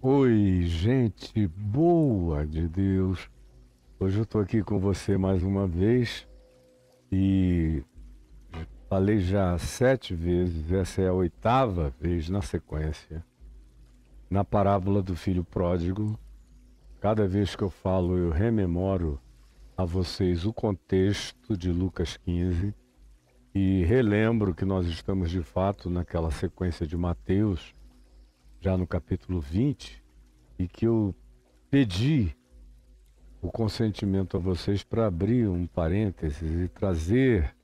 Oi, gente boa de Deus. Hoje eu estou aqui com você mais uma vez e falei já 7 vezes, essa é a 8ª vez na sequência, na parábola do filho pródigo. Cada vez que eu falo, eu rememoro a vocês o contexto de Lucas 15 e relembro que nós estamos de fato naquela sequência de Mateus, já no capítulo 20, e que eu pedi o consentimento a vocês para abrir um parênteses e trazer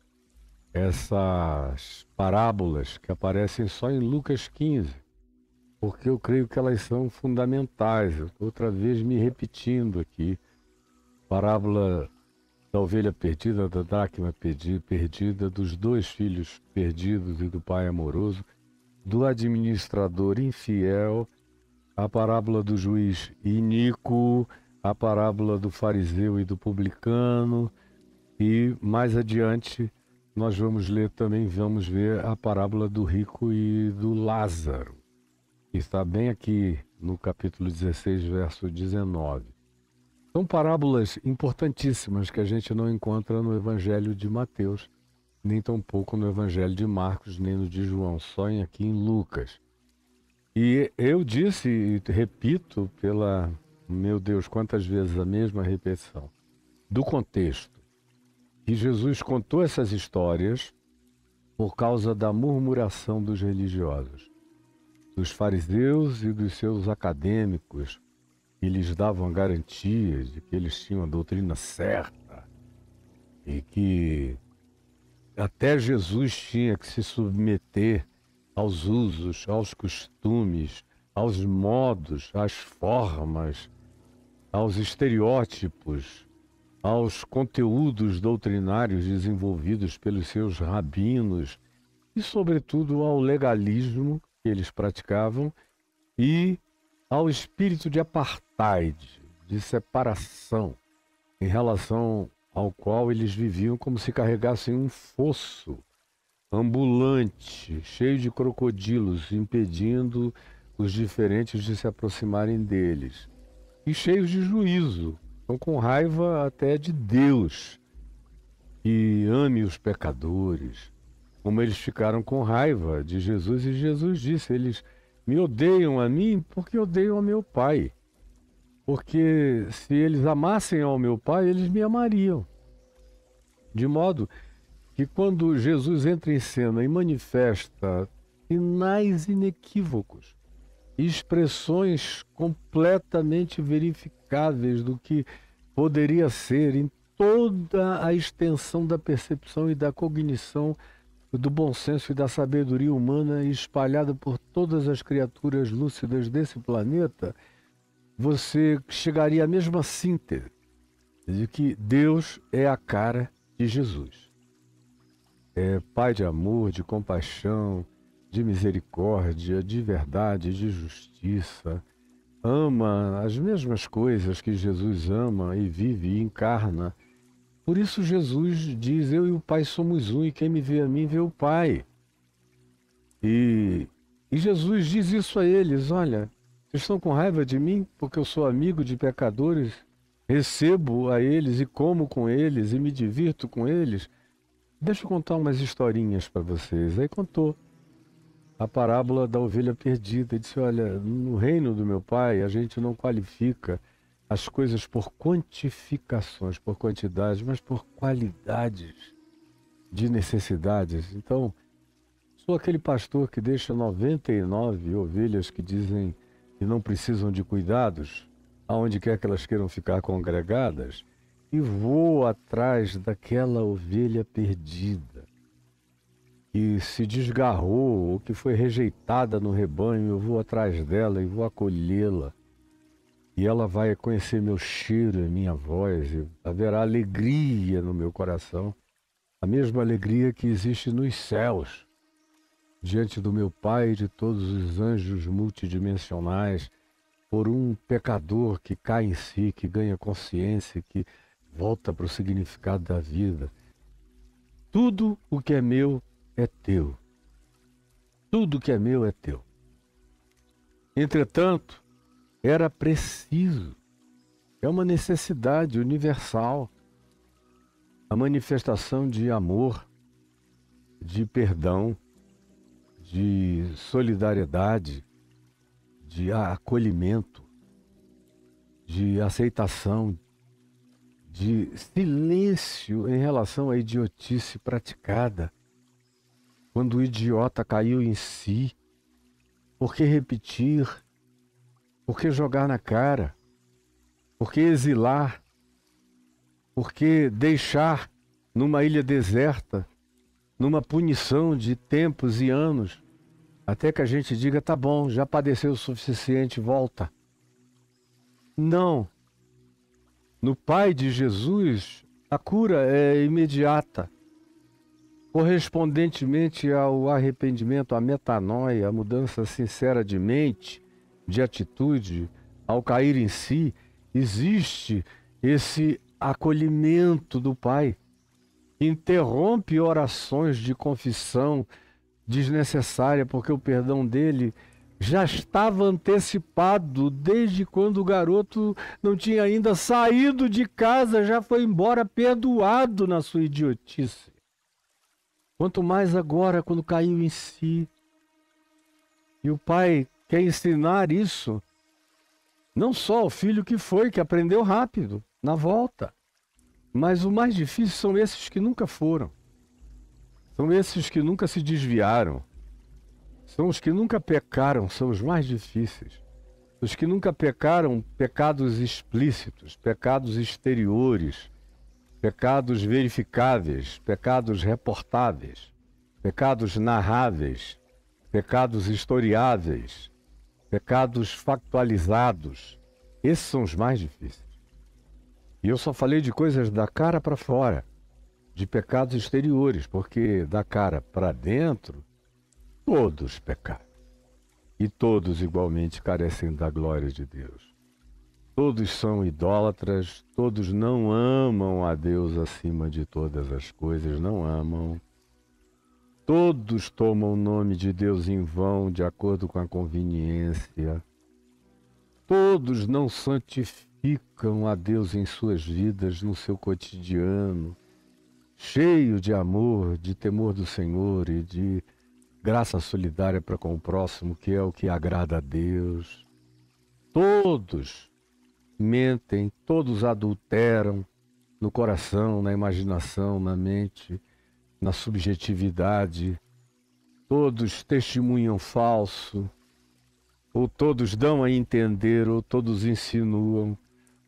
essas parábolas que aparecem só em Lucas 15, porque eu creio que elas são fundamentais. Eu estou outra vez me repetindo aqui. Parábola da ovelha perdida, da dracma perdida, dos 2 filhos perdidos e do pai amoroso, do administrador infiel, a parábola do juiz iníquo, a parábola do fariseu e do publicano, e mais adiante nós vamos ler também, vamos ver a parábola do rico e do Lázaro, que está bem aqui no capítulo 16, verso 19. São parábolas importantíssimas que a gente não encontra no Evangelho de Mateus, nem tampouco no Evangelho de Marcos, nem no de João, só aqui em Lucas. E eu disse e repito meu Deus, quantas vezes a mesma repetição, do contexto, que Jesus contou essas histórias por causa da murmuração dos religiosos, dos fariseus e dos seus acadêmicos, que lhes davam garantias de que eles tinham a doutrina certa e que até Jesus tinha que se submeter aos usos, aos costumes, aos modos, às formas, aos estereótipos, aos conteúdos doutrinários desenvolvidos pelos seus rabinos e, sobretudo, ao legalismo que eles praticavam e ao espírito de apartheid, de separação, em relação ao qual eles viviam como se carregassem um fosso ambulante, cheio de crocodilos, impedindo os diferentes de se aproximarem deles. E cheios de juízo, estão com raiva até de Deus, que ame os pecadores, como eles ficaram com raiva de Jesus. E Jesus disse, eles me odeiam a mim porque odeiam ao meu Pai. Porque se eles amassem ao meu Pai, eles me amariam. De modo que quando Jesus entra em cena e manifesta sinais inequívocos, expressões completamente verificáveis do que poderia ser em toda a extensão da percepção e da cognição, do bom senso e da sabedoria humana espalhada por todas as criaturas lúcidas desse planeta, você chegaria à mesma síntese de que Deus é a cara de Jesus. É Pai de amor, de compaixão, de misericórdia, de verdade, de justiça. Ama as mesmas coisas que Jesus ama e vive e encarna. Por isso Jesus diz, eu e o Pai somos um, e quem me vê a mim vê o Pai. E Jesus diz isso a eles, olha, vocês estão com raiva de mim porque eu sou amigo de pecadores, recebo a eles e como com eles e me divirto com eles. Deixa eu contar umas historinhas para vocês. Aí contou a parábola da ovelha perdida. Ele disse, olha, no reino do meu pai a gente não qualifica as coisas por quantificações, por quantidades, mas por qualidades de necessidades. Então, sou aquele pastor que deixa 99 ovelhas que dizem que não precisam de cuidados, aonde quer que elas queiram ficar congregadas, e vou atrás daquela ovelha perdida, que se desgarrou ou que foi rejeitada no rebanho. Eu vou atrás dela e vou acolhê-la. E ela vai conhecer meu cheiro e minha voz, e haverá alegria no meu coração, a mesma alegria que existe nos céus, diante do meu Pai e de todos os anjos multidimensionais, por um pecador que cai em si, que ganha consciência, que volta para o significado da vida. Tudo o que é meu é teu. Tudo que é meu é teu. Entretanto, era preciso. É uma necessidade universal. A manifestação de amor, de perdão, de solidariedade, de acolhimento, de aceitação, de silêncio em relação à idiotice praticada. Quando o idiota caiu em si, por que repetir? Por que jogar na cara? Por que exilar? Por que deixar numa ilha deserta, numa punição de tempos e anos, até que a gente diga, tá bom, já padeceu o suficiente, volta? Não. No Pai de Jesus, a cura é imediata. Correspondentemente ao arrependimento, à metanoia, à mudança sincera de mente, de atitude, ao cair em si, existe esse acolhimento do Pai, que interrompe orações de confissão desnecessária, porque o perdão dele já estava antecipado desde quando o garoto não tinha ainda saído de casa, já foi embora perdoado na sua idiotice. Quanto mais agora, quando caiu em si. E o Pai quer ensinar isso, não só ao filho que aprendeu rápido, na volta. Mas o mais difícil são esses que nunca foram. São esses que nunca se desviaram. São os que nunca pecaram, são os mais difíceis. Os que nunca pecaram pecados explícitos, pecados exteriores, pecados verificáveis, pecados reportáveis, pecados narráveis, pecados historiáveis, pecados factualizados. Esses são os mais difíceis. E eu só falei de coisas da cara para fora, de pecados exteriores, porque da cara para dentro, todos pecaram. E todos igualmente carecem da glória de Deus. Todos são idólatras, todos não amam a Deus acima de todas as coisas, não amam. Todos tomam o nome de Deus em vão, de acordo com a conveniência. Todos não santificam a Deus em suas vidas, no seu cotidiano, cheio de amor, de temor do Senhor e de graça solidária para com o próximo, que é o que agrada a Deus. Todos mentem, todos adulteram no coração, na imaginação, na mente, na subjetividade. Todos testemunham falso, ou todos dão a entender, ou todos insinuam,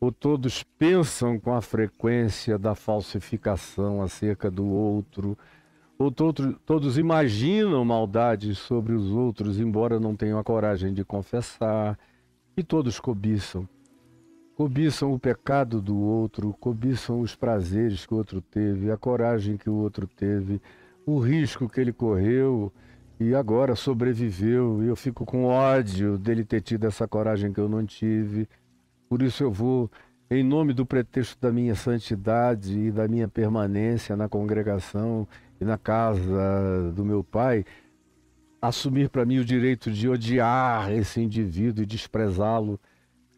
ou todos pensam com a frequência da falsificação acerca do outro, ou todos imaginam maldades sobre os outros, embora não tenham a coragem de confessar, e todos cobiçam. Cobiçam o pecado do outro, cobiçam os prazeres que o outro teve, a coragem que o outro teve, o risco que ele correu e agora sobreviveu. E eu fico com ódio dele ter tido essa coragem que eu não tive. Por isso eu vou, em nome do pretexto da minha santidade e da minha permanência na congregação e na casa do meu Pai, assumir para mim o direito de odiar esse indivíduo e desprezá-lo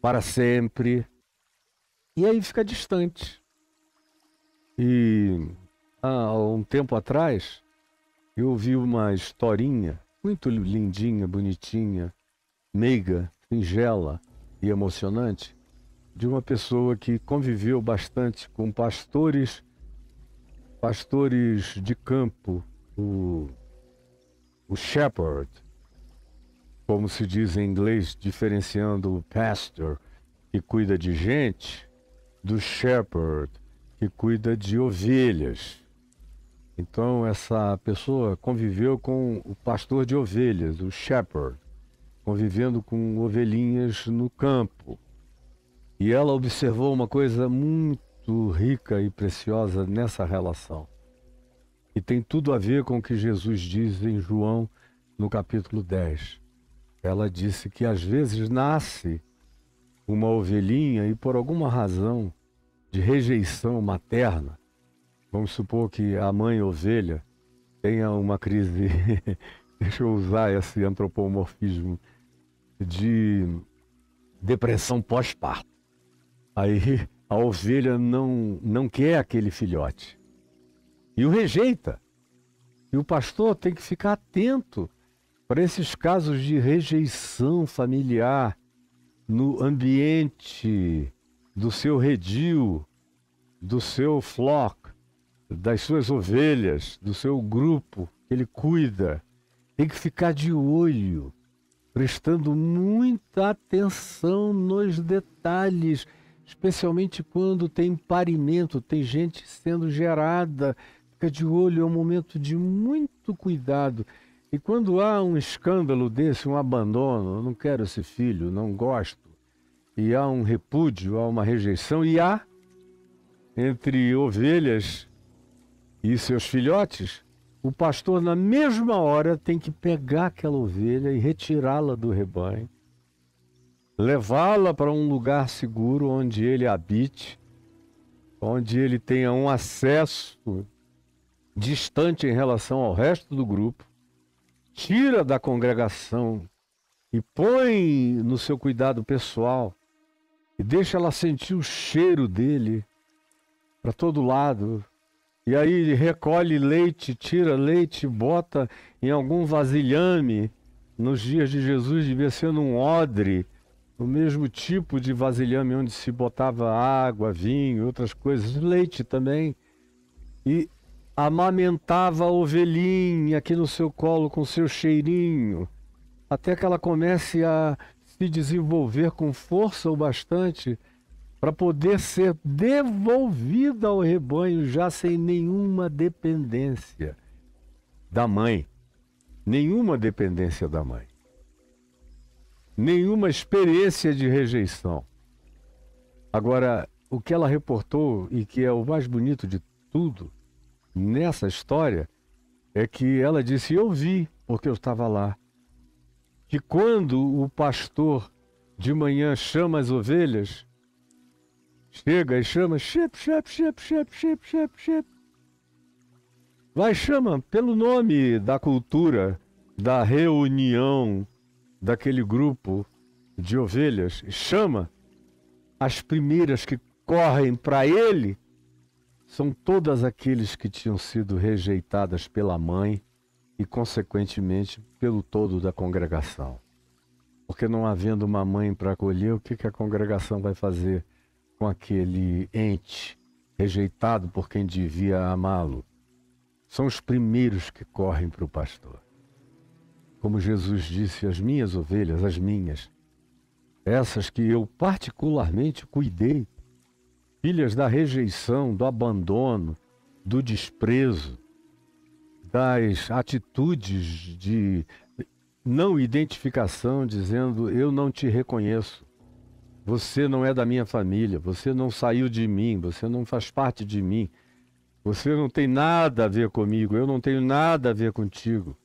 para sempre. E aí fica distante. E há um tempo atrás, eu ouvi uma historinha muito lindinha, bonitinha, meiga, singela e emocionante, de uma pessoa que conviveu bastante com pastores de campo, o shepherd, como se diz em inglês, diferenciando o pastor, que cuida de gente, do shepherd, que cuida de ovelhas. Então essa pessoa conviveu com o pastor de ovelhas, o shepherd, convivendo com ovelhinhas no campo. E ela observou uma coisa muito rica e preciosa nessa relação. E tem tudo a ver com o que Jesus diz em João, no capítulo 10. Ela disse que às vezes nasce uma ovelhinha e por alguma razão de rejeição materna, vamos supor que a mãe ovelha tenha uma crise, deixa eu usar esse antropomorfismo, de depressão pós-parto. Aí a ovelha não quer aquele filhote e o rejeita. E o pastor tem que ficar atento para esses casos de rejeição familiar no ambiente do seu redil, do seu flock, das suas ovelhas, do seu grupo que ele cuida. Tem que ficar de olho, prestando muita atenção nos detalhes, especialmente quando tem parimento, tem gente sendo gerada. Fica de olho, é um momento de muito cuidado. E quando há um escândalo desse, um abandono, eu não quero esse filho, não gosto, e há um repúdio, há uma rejeição, e há entre ovelhas e seus filhotes, o pastor na mesma hora tem que pegar aquela ovelha e retirá-la do rebanho, levá-la para um lugar seguro onde ele habite, onde ele tenha um acesso distante em relação ao resto do grupo, tira da congregação e põe no seu cuidado pessoal e deixa ela sentir o cheiro dele para todo lado. E aí ele recolhe leite, tira leite, bota em algum vasilhame. Nos dias de Jesus devia ser num odre, o mesmo tipo de vasilhame onde se botava água, vinho, outras coisas, leite também. E amamentava a ovelhinha aqui no seu colo com seu cheirinho, até que ela comece a se desenvolver com força o bastante para poder ser devolvida ao rebanho já sem nenhuma dependência da mãe. Nenhuma dependência da mãe. Nenhuma experiência de rejeição. Agora, o que ela reportou, e que é o mais bonito de tudo nessa história, é que ela disse: eu vi, porque eu estava lá, que quando o pastor de manhã chama as ovelhas, chega e chama, shep, shep, shep, shep, shep, shep, shep. Vai, chama pelo nome da cultura, da reunião, daquele grupo de ovelhas. Chama. As primeiras que correm para ele são todas aqueles que tinham sido rejeitadas pela mãe e, consequentemente, pelo todo da congregação. Porque não havendo uma mãe para acolher, o que a congregação vai fazer com aquele ente rejeitado por quem devia amá-lo? São os primeiros que correm para o pastor. Como Jesus disse, as minhas ovelhas, as minhas, essas que eu particularmente cuidei, filhas da rejeição, do abandono, do desprezo, das atitudes de não identificação, dizendo: eu não te reconheço, você não é da minha família, você não saiu de mim, você não faz parte de mim, você não tem nada a ver comigo, eu não tenho nada a ver contigo.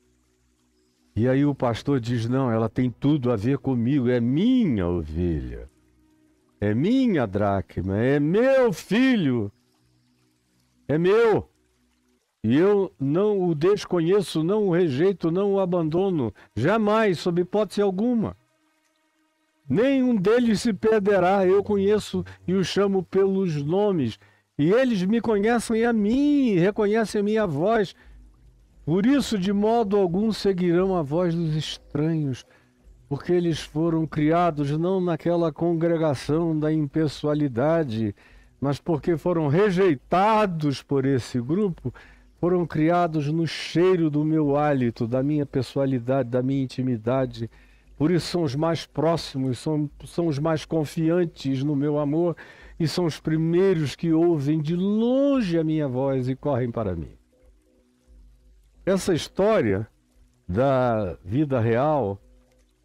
E aí o pastor diz: não, ela tem tudo a ver comigo, é minha ovelha, é minha dracma, é meu filho, é meu. E eu não o desconheço, não o rejeito, não o abandono, jamais, sob hipótese alguma. Nenhum deles se perderá, eu conheço e os chamo pelos nomes. E eles me conhecem a mim, reconhecem a minha voz. Por isso, de modo algum, seguirão a voz dos estranhos, porque eles foram criados não naquela congregação da impessoalidade, mas porque foram rejeitados por esse grupo, foram criados no cheiro do meu hálito, da minha pessoalidade, da minha intimidade. Por isso são os mais próximos, são os mais confiantes no meu amor e são os primeiros que ouvem de longe a minha voz e correm para mim. Essa história da vida real,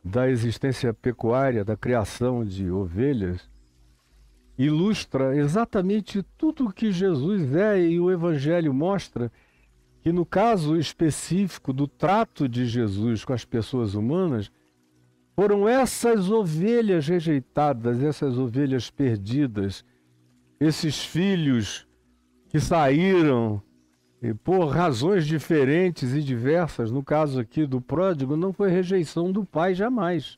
da existência pecuária, da criação de ovelhas, ilustra exatamente tudo o que Jesus é, e o Evangelho mostra que no caso específico do trato de Jesus com as pessoas humanas, foram essas ovelhas rejeitadas, essas ovelhas perdidas, esses filhos que saíram por razões diferentes e diversas. No caso aqui do pródigo, não foi rejeição do pai jamais.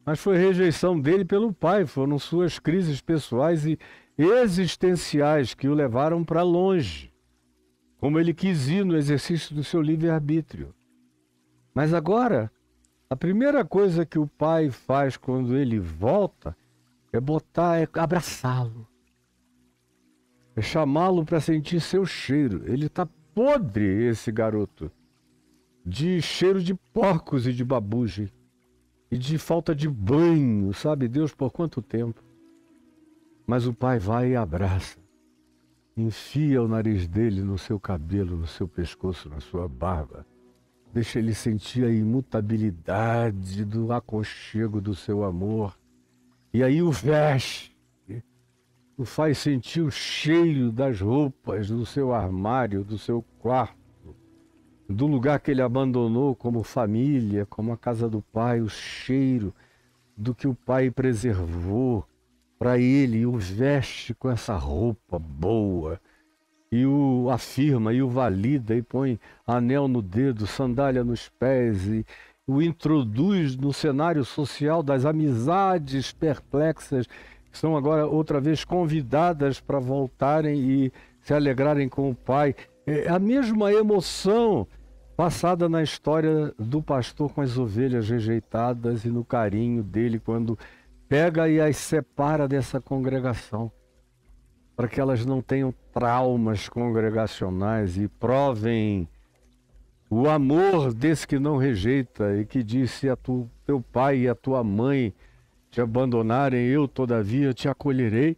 Mas foi rejeição dele pelo pai, foram suas crises pessoais e existenciais que o levaram para longe, como ele quis ir no exercício do seu livre-arbítrio. Mas agora, a primeira coisa que o pai faz quando ele volta é abraçá-lo, é chamá-lo para sentir seu cheiro. Ele está podre, esse garoto, de cheiro de porcos e de babugem, e de falta de banho, sabe Deus por quanto tempo. Mas o pai vai e abraça, enfia o nariz dele no seu cabelo, no seu pescoço, na sua barba, deixa ele sentir a imutabilidade do aconchego do seu amor, e aí o veste, o faz sentir o cheiro das roupas do seu armário, do seu quarto, do lugar que ele abandonou como família, como a casa do pai, o cheiro do que o pai preservou para ele, e o veste com essa roupa boa, e o afirma, e o valida, e põe anel no dedo, sandália nos pés, e o introduz no cenário social das amizades perplexas, que são agora outra vez convidadas para voltarem e se alegrarem com o pai. É a mesma emoção passada na história do pastor com as ovelhas rejeitadas e no carinho dele quando pega e as separa dessa congregação, para que elas não tenham traumas congregacionais e provem o amor desse que não rejeita e que disse: teu pai e a tua mãe te abandonarem, eu todavia te acolherei,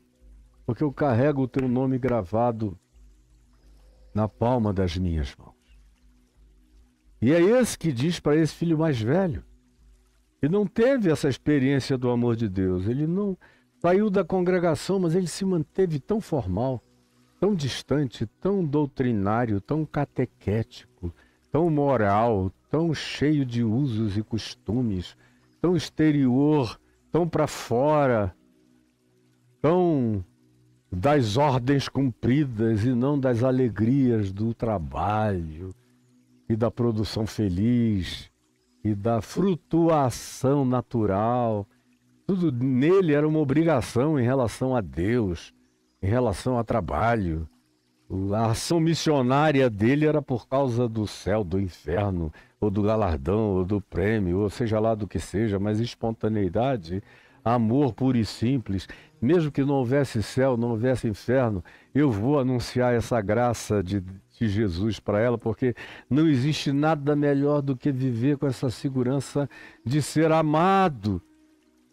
porque eu carrego o teu nome gravado na palma das minhas mãos. E é esse que diz para esse filho mais velho, que não teve essa experiência do amor de Deus. Ele não saiu da congregação, mas ele se manteve tão formal, tão distante, tão doutrinário, tão catequético, tão moral, tão cheio de usos e costumes, tão exterior, tão para fora, tão das ordens cumpridas e não das alegrias do trabalho e da produção feliz e da frutuação natural. Tudo nele era uma obrigação em relação a Deus, em relação a trabalho. A ação missionária dele era por causa do céu, do inferno, ou do galardão, ou do prêmio, ou seja lá do que seja, mas espontaneidade, amor puro e simples. Mesmo que não houvesse céu, não houvesse inferno, eu vou anunciar essa graça de Jesus para ela, porque não existe nada melhor do que viver com essa segurança de ser amado.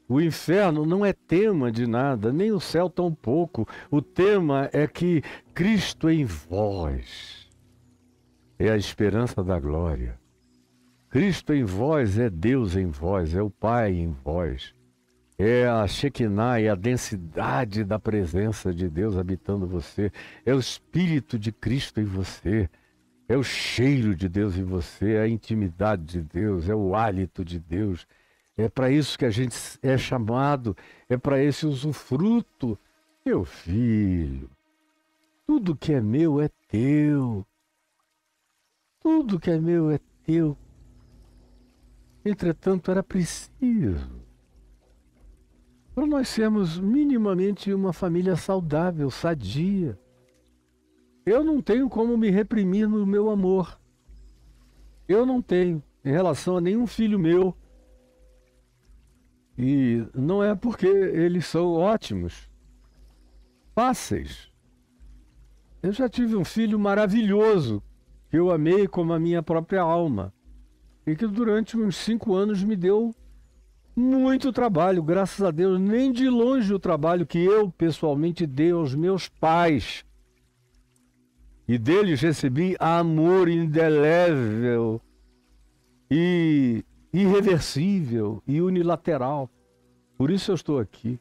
O inferno não é tema de nada, nem o céu tampouco. O tema é que Cristo em vós é a esperança da glória. Cristo em vós é Deus em vós, é o Pai em vós. É a Shekinah, é a densidade da presença de Deus habitando você. É o Espírito de Cristo em você. É o cheiro de Deus em você, é a intimidade de Deus, é o hálito de Deus. É para isso que a gente é chamado, é para esse usufruto. Meu filho, tudo que é meu é teu. Tudo que é meu é teu. Entretanto, era preciso, para nós sermos minimamente uma família saudável, sadia. Eu não tenho como me reprimir no meu amor. Eu não tenho, em relação a nenhum filho meu. E não é porque eles são ótimos, fáceis. Eu já tive um filho maravilhoso, que eu amei como a minha própria alma, e que durante uns 5 anos me deu muito trabalho, graças a Deus, nem de longe o trabalho que eu pessoalmente dei aos meus pais. E deles recebi amor indelével e irreversível e unilateral. Por isso eu estou aqui.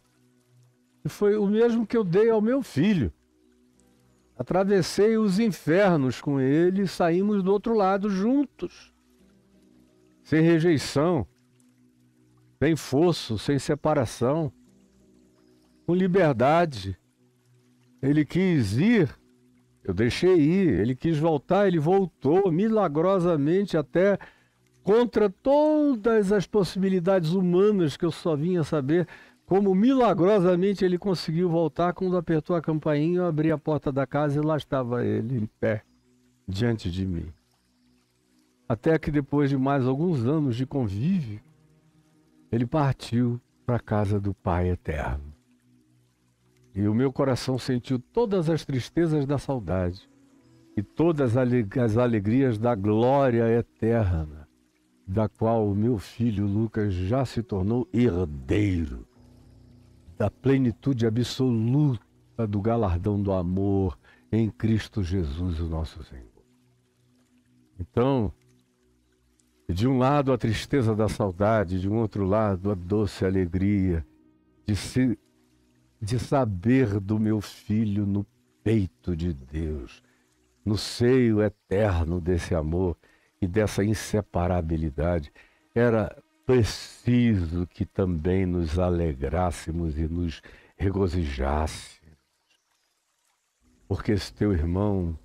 E foi o mesmo que eu dei ao meu filho. Atravessei os infernos com ele e saímos do outro lado juntos. Sem rejeição, sem fosso, sem separação, com liberdade. Ele quis ir, eu deixei ir. Ele quis voltar, ele voltou milagrosamente até contra todas as possibilidades humanas que eu só vinha saber, como milagrosamente ele conseguiu voltar. Quando apertou a campainha, eu abri a porta da casa e lá estava ele, em pé, diante de mim. Até que depois de mais alguns anos de convívio, ele partiu para a casa do Pai Eterno. E o meu coração sentiu todas as tristezas da saudade e todas as alegrias da glória eterna, da qual o meu filho Lucas já se tornou herdeiro, da plenitude absoluta do galardão do amor em Cristo Jesus, o nosso Senhor. Então, de um lado a tristeza da saudade, de um outro lado a doce alegria de saber do meu filho no peito de Deus, no seio eterno desse amor e dessa inseparabilidade. Era preciso que também nos alegrássemos e nos regozijássemos, porque esse teu irmão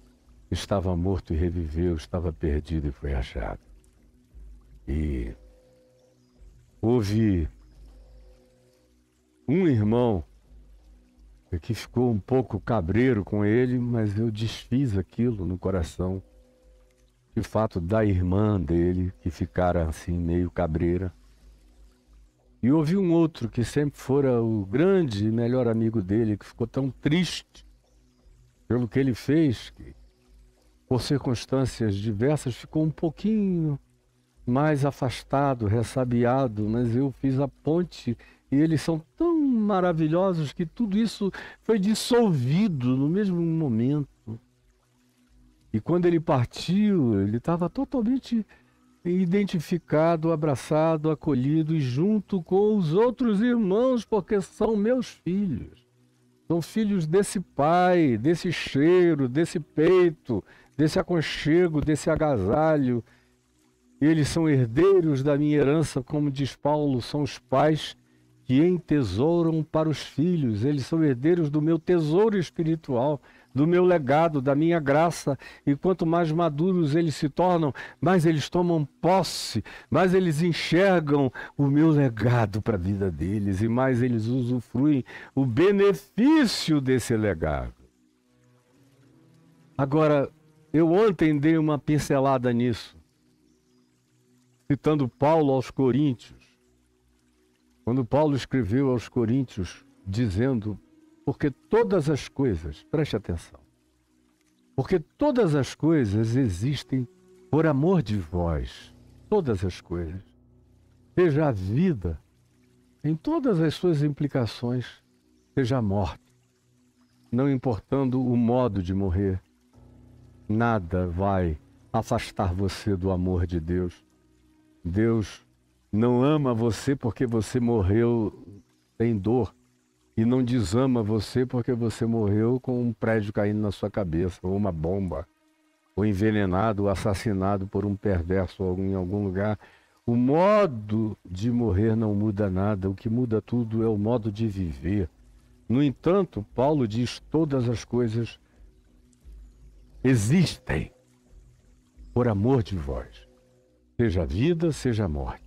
estava morto e reviveu, estava perdido e foi achado. E houve um irmão que ficou um pouco cabreiro com ele, mas eu desfiz aquilo no coração. De fato, da irmã dele, que ficara assim meio cabreira. E houve um outro que sempre fora o grande e melhor amigo dele, que ficou tão triste pelo que ele fez, que por circunstâncias diversas ficou um pouquinho mais afastado, ressabiado, mas eu fiz a ponte e eles são tão maravilhosos que tudo isso foi dissolvido no mesmo momento. E quando ele partiu, ele estava totalmente identificado, abraçado, acolhido e junto com os outros irmãos, porque são meus filhos. São filhos desse pai, desse cheiro, desse peito, desse aconchego, desse agasalho. Eles são herdeiros da minha herança, como diz Paulo, são os pais que entesouram para os filhos. Eles são herdeiros do meu tesouro espiritual, do meu legado, da minha graça. E quanto mais maduros eles se tornam, mais eles tomam posse, mais eles enxergam o meu legado para a vida deles e mais eles usufruem o benefício desse legado. Agora, eu ontem dei uma pincelada nisso, citando Paulo aos Coríntios. Quando Paulo escreveu aos Coríntios, dizendo: porque todas as coisas, preste atenção, porque todas as coisas existem por amor de vós, todas as coisas, seja a vida, em todas as suas implicações, seja a morte, não importando o modo de morrer, nada vai afastar você do amor de Deus. Deus não ama você porque você morreu sem dor e não desama você porque você morreu com um prédio caindo na sua cabeça, ou uma bomba, ou envenenado, ou assassinado por um perverso em algum lugar. O modo de morrer não muda nada, o que muda tudo é o modo de viver. No entanto, Paulo diz: todas as coisas existem por amor de vós. Seja a vida, seja a morte.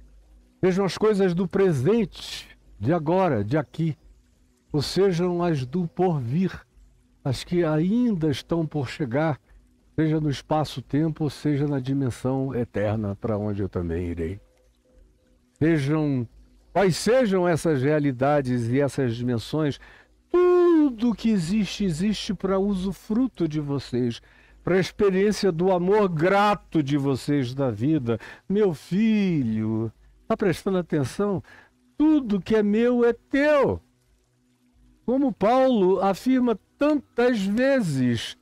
Sejam as coisas do presente, de agora, de aqui, ou sejam as do porvir, as que ainda estão por chegar, seja no espaço-tempo, ou seja na dimensão eterna, para onde eu também irei. Quais sejam essas realidades e essas dimensões, tudo que existe, existe para usufruto de vocês, para a experiência do amor grato de vocês da vida. Meu filho, está prestando atenção? Tudo que é meu é teu. Como Paulo afirma tantas vezes,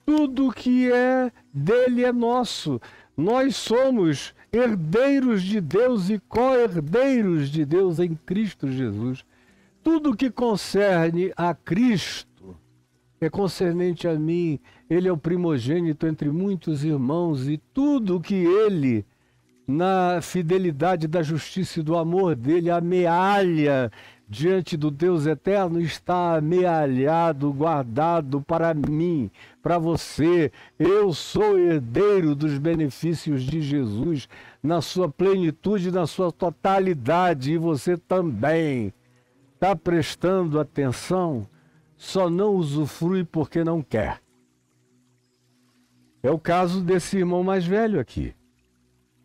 tudo que é dele é nosso. Nós somos herdeiros de Deus e co-herdeiros de Deus em Cristo Jesus. Tudo que concerne a Cristo é concernente a mim. Ele é o primogênito entre muitos irmãos e tudo que ele, na fidelidade da justiça e do amor dele, amealha diante do Deus eterno, está amealhado, guardado para mim, para você. Eu sou herdeiro dos benefícios de Jesus. na sua plenitude, na sua totalidade, e você também está prestando atenção, só não usufrui porque não quer. É o caso desse irmão mais velho aqui,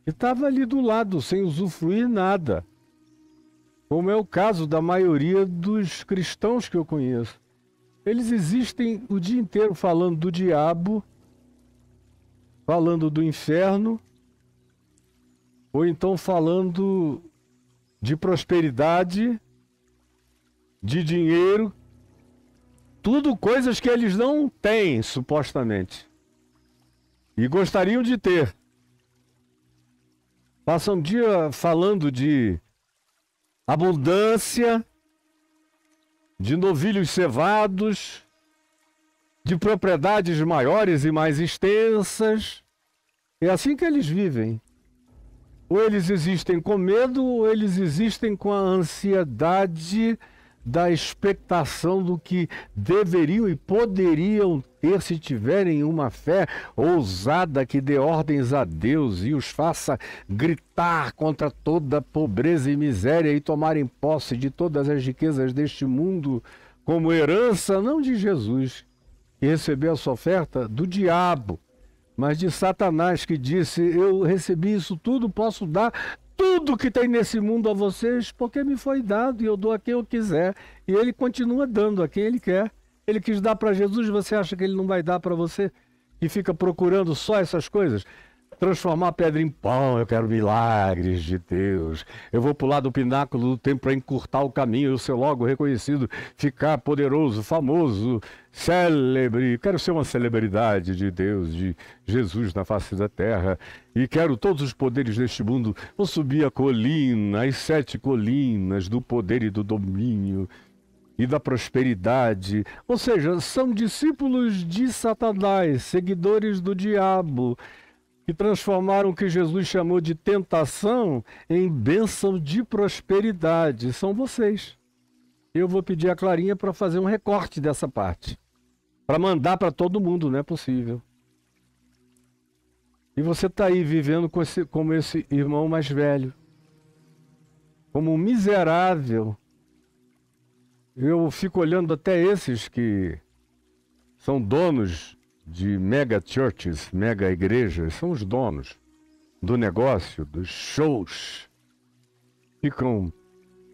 que estava ali do lado, sem usufruir nada. Como é o caso da maioria dos cristãos que eu conheço. Eles existem o dia inteiro falando do diabo, falando do inferno, ou então falando de prosperidade, de dinheiro, tudo coisas que eles não têm, supostamente, e gostariam de ter. Passam um dia falando de abundância, de novilhos cevados, de propriedades maiores e mais extensas. É assim que eles vivem. Ou eles existem com medo, ou eles existem com a ansiedade da expectação do que deveriam e poderiam ter se tiverem uma fé ousada que dê ordens a Deus e os faça gritar contra toda pobreza e miséria e tomarem posse de todas as riquezas deste mundo como herança, não de Jesus, que recebeu a sua oferta do diabo, mas de Satanás, que disse: eu recebi isso tudo, posso dar tudo que tem nesse mundo a vocês, porque me foi dado e eu dou a quem eu quiser. E ele continua dando a quem ele quer. Ele quis dar para Jesus, você acha que ele não vai dar para você? Que fica procurando só essas coisas? Transformar pedra em pão, eu quero milagres de Deus. Eu vou pular do pináculo do templo para encurtar o caminho, eu ser logo reconhecido, ficar poderoso, famoso, célebre. Quero ser uma celebridade de Deus, de Jesus na face da terra. E quero todos os poderes deste mundo. Vou subir a colina, as 7 colinas do poder e do domínio e da prosperidade. Ou seja, são discípulos de Satanás, seguidores do diabo, que transformaram o que Jesus chamou de tentação em bênção de prosperidade. São vocês. Eu vou pedir a Clarinha para fazer um recorte dessa parte, para mandar para todo mundo, não é possível. E você está aí vivendo como esse irmão mais velho, como um miserável. Eu fico olhando até esses que são donos de mega churches, mega igrejas, são os donos do negócio, dos shows. Ficam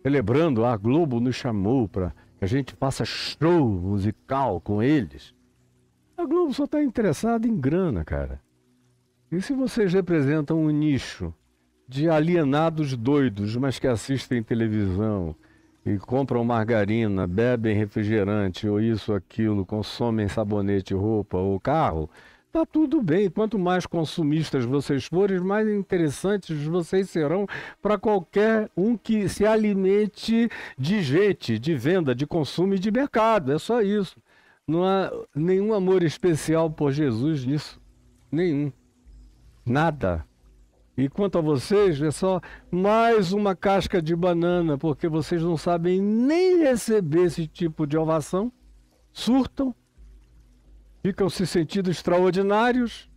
celebrando, a Globo nos chamou para que a gente faça show musical com eles. A Globo só está interessada em grana, cara. E se vocês representam um nicho de alienados doidos, mas que assistem televisão e compram margarina, bebem refrigerante, ou isso, aquilo, consomem sabonete, roupa ou carro, tá tudo bem. Quanto mais consumistas vocês forem, mais interessantes vocês serão para qualquer um que se alimente de gente, de venda, de consumo e de mercado. É só isso. Não há nenhum amor especial por Jesus nisso. Nenhum. Nada. E quanto a vocês, é só mais uma casca de banana, porque vocês não sabem nem receber esse tipo de ovação, surtam, ficam se sentindo extraordinários,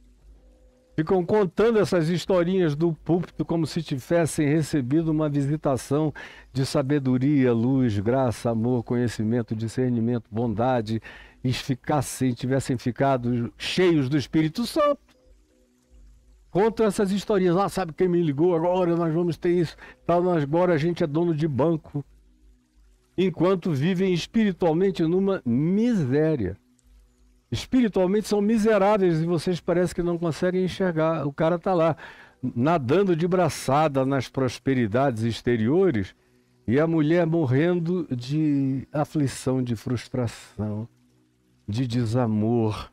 ficam contando essas historinhas do púlpito como se tivessem recebido uma visitação de sabedoria, luz, graça, amor, conhecimento, discernimento, bondade, e tivessem ficado cheios do Espírito Santo. Contam essas historinhas. Ah, sabe quem me ligou? Agora nós vamos ter isso. Agora a gente é dono de banco. Enquanto vivem espiritualmente numa miséria. Espiritualmente são miseráveis e vocês parecem que não conseguem enxergar. O cara está lá, nadando de braçada nas prosperidades exteriores, e a mulher morrendo de aflição, de frustração, de desamor,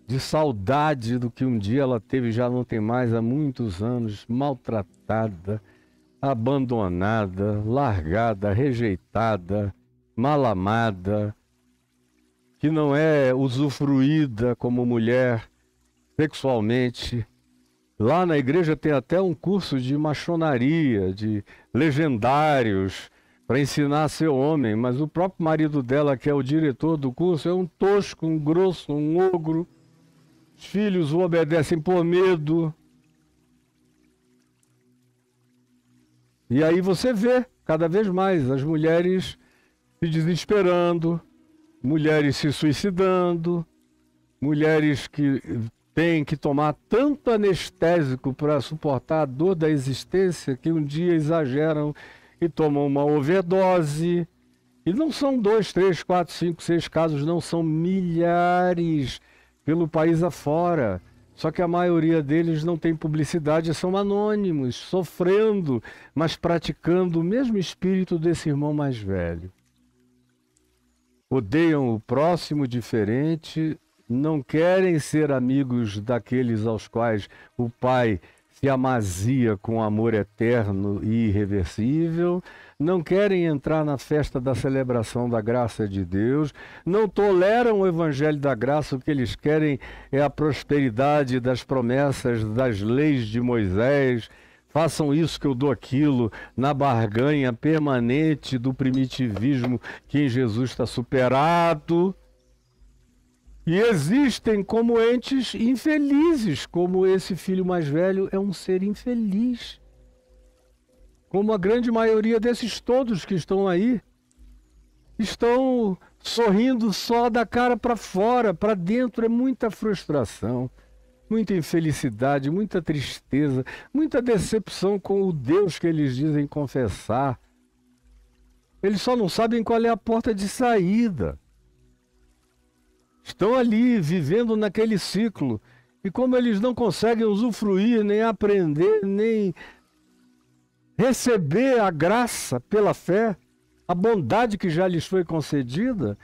de saudade do que um dia ela teve, já não tem mais há muitos anos, maltratada, abandonada, largada, rejeitada, mal amada, que não é usufruída como mulher sexualmente. Lá na igreja tem até um curso de maçonaria, de legendários, para ensinar a ser homem, mas o próprio marido dela, que é o diretor do curso, é um tosco, um grosso, um ogro. Os filhos o obedecem por medo. E aí você vê cada vez mais as mulheres se desesperando, mulheres se suicidando, mulheres que têm que tomar tanto anestésico para suportar a dor da existência que um dia exageram e tomam uma overdose. E não são 2, 3, 4, 5, 6 casos, não, são milhares pelo país afora. Só que a maioria deles não tem publicidade, são anônimos, sofrendo, mas praticando o mesmo espírito desse irmão mais velho. Odeiam o próximo diferente, não querem ser amigos daqueles aos quais o Pai se amazia com amor eterno e irreversível, não querem entrar na festa da celebração da graça de Deus, não toleram o evangelho da graça, o que eles querem é a prosperidade das promessas, das leis de Moisés. Façam isso que eu dou aquilo, na barganha permanente do primitivismo que em Jesus está superado. E existem como entes infelizes, como esse filho mais velho é um ser infeliz. Como a grande maioria desses todos que estão aí, estão sorrindo só da cara para fora, para dentro é muita frustração, muita infelicidade, muita tristeza, muita decepção com o Deus que eles dizem confessar. Eles só não sabem qual é a porta de saída. Estão ali vivendo naquele ciclo e como eles não conseguem usufruir, nem aprender, nem receber a graça pela fé, a bondade que já lhes foi concedida,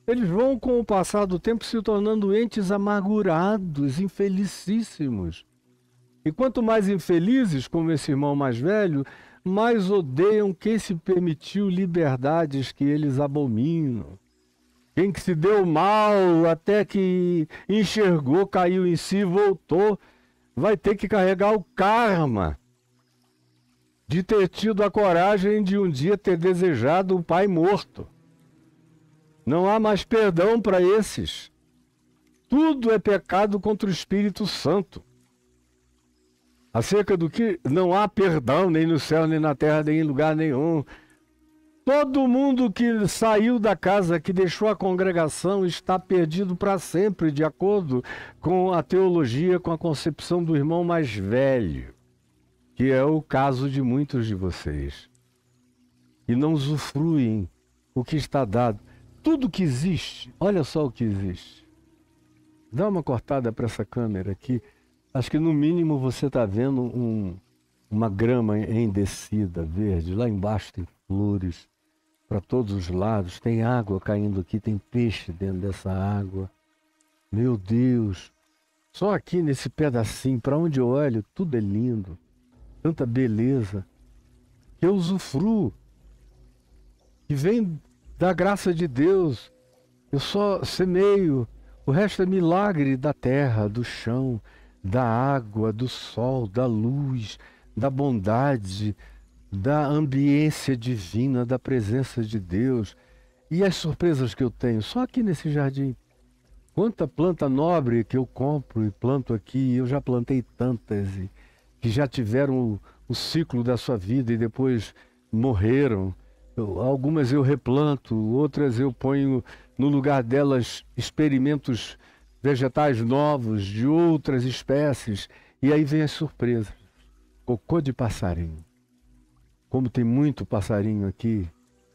eles vão com o passar do tempo se tornando entes amargurados, infelicíssimos. E quanto mais infelizes, como esse irmão mais velho, mais odeiam quem se permitiu liberdades que eles abominam. Quem que se deu mal até que enxergou, caiu em si, voltou, vai ter que carregar o karma de ter tido a coragem de um dia ter desejado o pai morto. Não há mais perdão para esses. Tudo é pecado contra o Espírito Santo. Acerca do que não há perdão nem no céu, nem na terra, nem em lugar nenhum. Todo mundo que saiu da casa, que deixou a congregação, está perdido para sempre, de acordo com a teologia, com a concepção do irmão mais velho, que é o caso de muitos de vocês. E não usufruem o que está dado. Tudo que existe, olha só o que existe. Dá uma cortada para essa câmera aqui. Acho que no mínimo você está vendo uma grama em descida verde. Lá embaixo tem flores para todos os lados. Tem água caindo aqui, tem peixe dentro dessa água. Meu Deus! Só aqui nesse pedacinho, para onde eu olho, tudo é lindo. Tanta beleza. Que eu usufruo. Que vem da graça de Deus. Eu só semeio. O resto é milagre da terra, do chão, da água, do sol, da luz, da bondade, da ambiência divina, da presença de Deus. E as surpresas que eu tenho, só aqui nesse jardim. Quanta planta nobre que eu compro e planto aqui, eu já plantei tantas, que já tiveram o ciclo da sua vida e depois morreram. Algumas eu replanto, outras eu ponho no lugar delas experimentos vegetais novos, de outras espécies, e aí vem as surpresas. Cocô de passarinho. Como tem muito passarinho aqui,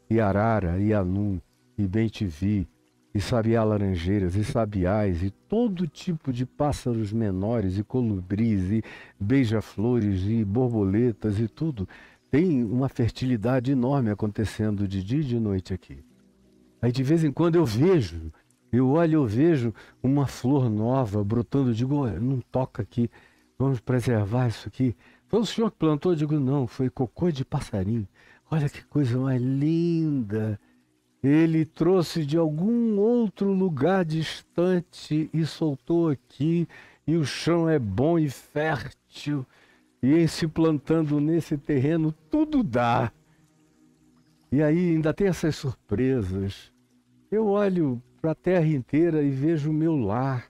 e arara, e anum, e bem-te-vi, e sabiá-laranjeiras, e sabiás, e todo tipo de pássaros menores, e colibris, e beija-flores, e borboletas, e tudo. Tem uma fertilidade enorme acontecendo de dia e de noite aqui. Aí de vez em quando eu olho, eu vejo uma flor nova brotando, eu digo, olha, não toca aqui, vamos preservar isso aqui. Foi o senhor que plantou? Eu digo, não, foi cocô de passarinho. Olha que coisa mais linda. Ele trouxe de algum outro lugar distante e soltou aqui, e o chão é bom e fértil. E em se plantando nesse terreno, tudo dá. E aí ainda tem essas surpresas. Eu olho para a terra inteira e vejo o meu lar.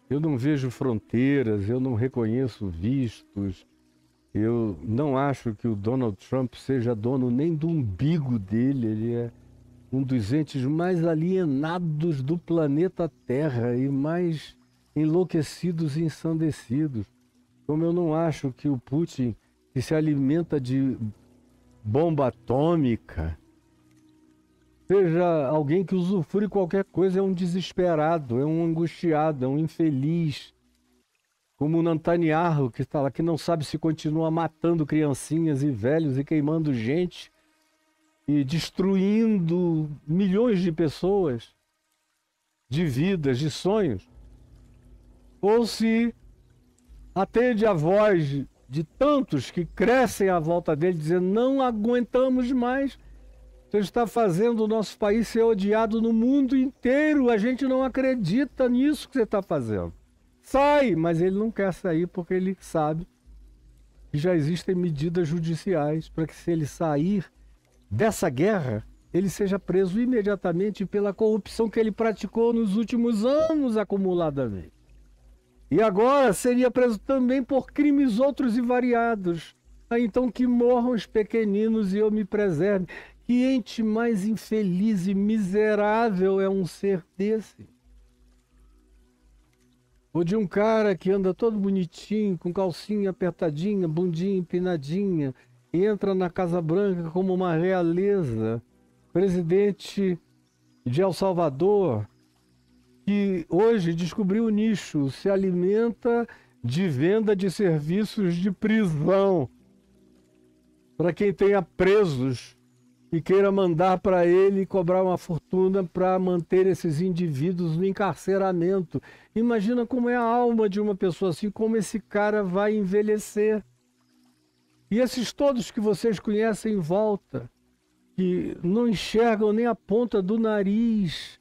Eu não vejo fronteiras, eu não reconheço vistos. Eu não acho que o Donald Trump seja dono nem do umbigo dele. Ele é um dos entes mais alienados do planeta Terra e mais enlouquecidos e ensandecidos. Como eu não acho que o Putin, que se alimenta de bomba atômica, seja alguém que usufrui qualquer coisa, é um desesperado, é um angustiado, é um infeliz. Como o Netanyahu, que está lá, que não sabe se continua matando criancinhas e velhos e queimando gente e destruindo milhões de pessoas, de vidas, de sonhos, ou se atende a voz de tantos que crescem à volta dele, dizendo: não aguentamos mais, você está fazendo o nosso país ser odiado no mundo inteiro, a gente não acredita nisso que você está fazendo. Sai! Mas ele não quer sair porque ele sabe que já existem medidas judiciais para que, se ele sair dessa guerra, ele seja preso imediatamente pela corrupção que ele praticou nos últimos anos acumuladamente. E agora seria preso também por crimes outros e variados. Então que morram os pequeninos e eu me preserve. Que ente mais infeliz e miserável é um ser desse? Ou de um cara que anda todo bonitinho, com calcinha apertadinha, bundinha empinadinha, e entra na Casa Branca como uma realeza, presidente de El Salvador, que hoje descobriu o nicho, se alimenta de venda de serviços de prisão para quem tenha presos e queira mandar para ele cobrar uma fortuna para manter esses indivíduos no encarceramento. Imagina como é a alma de uma pessoa assim, como esse cara vai envelhecer. E esses todos que vocês conhecem em volta, que não enxergam nem a ponta do nariz,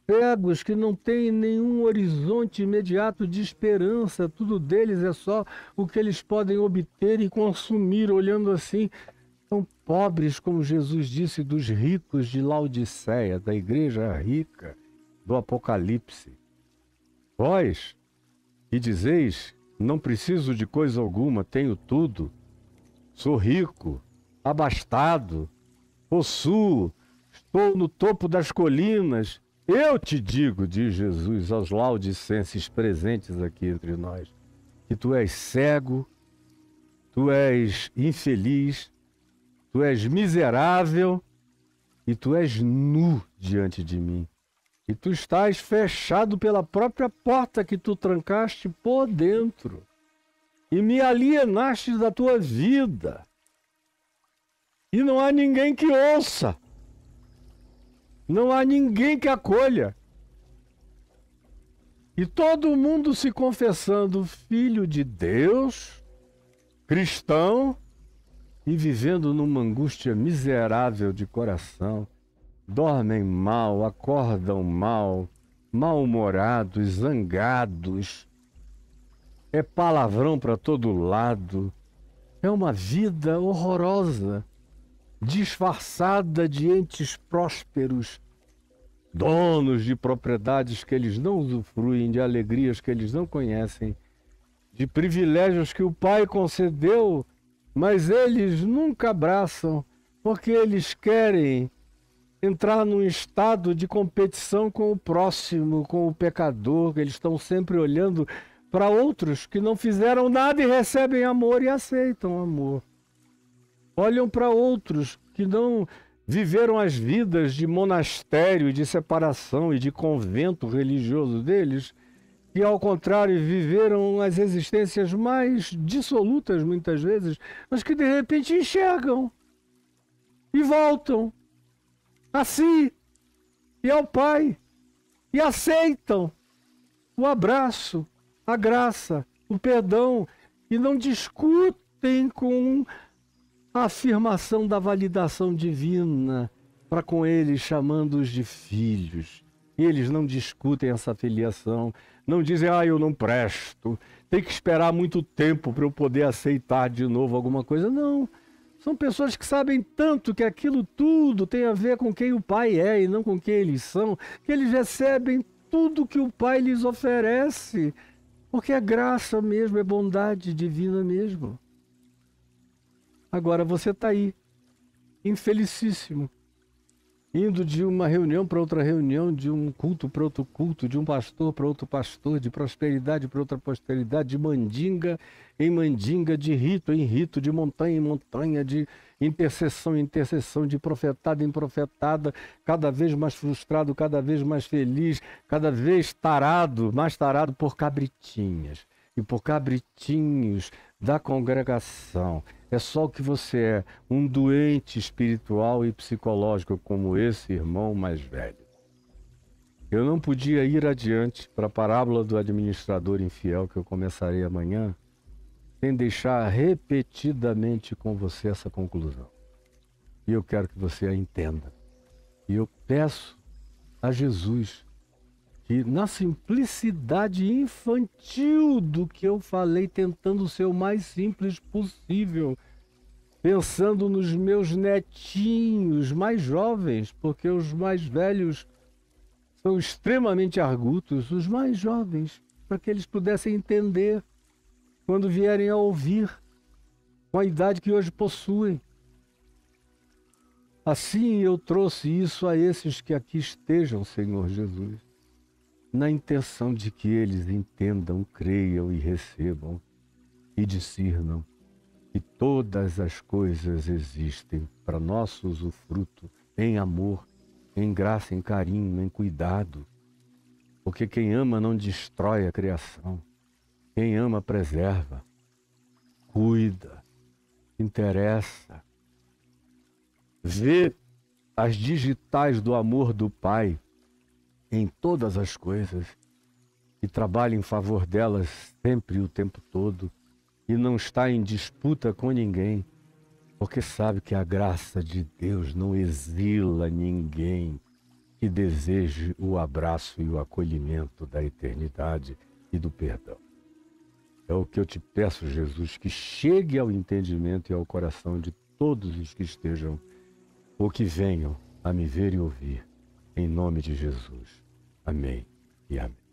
cegos que não têm nenhum horizonte imediato de esperança, tudo deles é só o que eles podem obter e consumir, olhando assim. São pobres, como Jesus disse, dos ricos de Laodiceia, da igreja rica do Apocalipse. Vós, que dizeis: não preciso de coisa alguma, tenho tudo, sou rico, abastado, possuo, estou no topo das colinas. Eu te digo, diz Jesus aos laodicenses presentes aqui entre nós, que tu és cego, tu és infeliz, tu és miserável e tu és nu diante de mim. E tu estás fechado pela própria porta que tu trancaste por dentro. E me alienaste da tua vida. E não há ninguém que ouça. Não há ninguém que acolha. E todo mundo se confessando filho de Deus, cristão, e vivendo numa angústia miserável de coração. Dormem mal, acordam mal, mal-humorados, zangados. É palavrão para todo lado. É uma vida horrorosa, disfarçada de entes prósperos, donos de propriedades que eles não usufruem, de alegrias que eles não conhecem, de privilégios que o Pai concedeu, mas eles nunca abraçam, porque eles querem entrar num estado de competição com o próximo, com o pecador. Eles estão sempre olhando para outros que não fizeram nada e recebem amor e aceitam amor. Olham para outros que não viveram as vidas de monastério, de separação e de convento religioso deles, que ao contrário viveram as existências mais dissolutas muitas vezes, mas que de repente enxergam e voltam a si e ao Pai e aceitam o abraço, a graça, o perdão, e não discutem com a afirmação da validação divina para com eles, chamando-os de filhos. E eles não discutem essa filiação, não dizem: eu não presto, tem que esperar muito tempo para eu poder aceitar de novo alguma coisa. Não, são pessoas que sabem tanto que aquilo tudo tem a ver com quem o Pai é e não com quem eles são, que eles recebem tudo que o Pai lhes oferece, porque é graça mesmo, é bondade divina mesmo. Agora você está aí, infelicíssimo, indo de uma reunião para outra reunião, de um culto para outro culto, de um pastor para outro pastor, de prosperidade para outra prosperidade, de mandinga em mandinga, de rito em rito, de montanha em montanha, de intercessão em intercessão, de profetada em profetada, cada vez mais frustrado, cada vez mais feliz, cada vez tarado, mais tarado por cabritinhas e por cabritinhos da congregação. É só o que você é, um doente espiritual e psicológico como esse irmão mais velho. Eu não podia ir adiante para a parábola do administrador infiel que eu começarei amanhã, sem deixar repetidamente com você essa conclusão. E eu quero que você a entenda. E eu peço a Jesus que, na simplicidade infantil do que eu falei, tentando ser o mais simples possível, pensando nos meus netinhos mais jovens, porque os mais velhos são extremamente argutos, os mais jovens, para que eles pudessem entender quando vierem a ouvir, com a idade que hoje possuem. Assim eu trouxe isso a esses que aqui estejam, Senhor Jesus, na intenção de que eles entendam, creiam e recebam e discernam que todas as coisas existem para nosso usufruto, em amor, em graça, em carinho, em cuidado. Porque quem ama não destrói a criação. Quem ama preserva, cuida, interessa. Vê as digitais do amor do Pai em todas as coisas e trabalha em favor delas sempre e o tempo todo e não está em disputa com ninguém, porque sabe que a graça de Deus não exila ninguém que deseje o abraço e o acolhimento da eternidade e do perdão. É o que eu te peço, Jesus, que chegue ao entendimento e ao coração de todos os que estejam ou que venham a me ver e ouvir, em nome de Jesus. Amém e amém.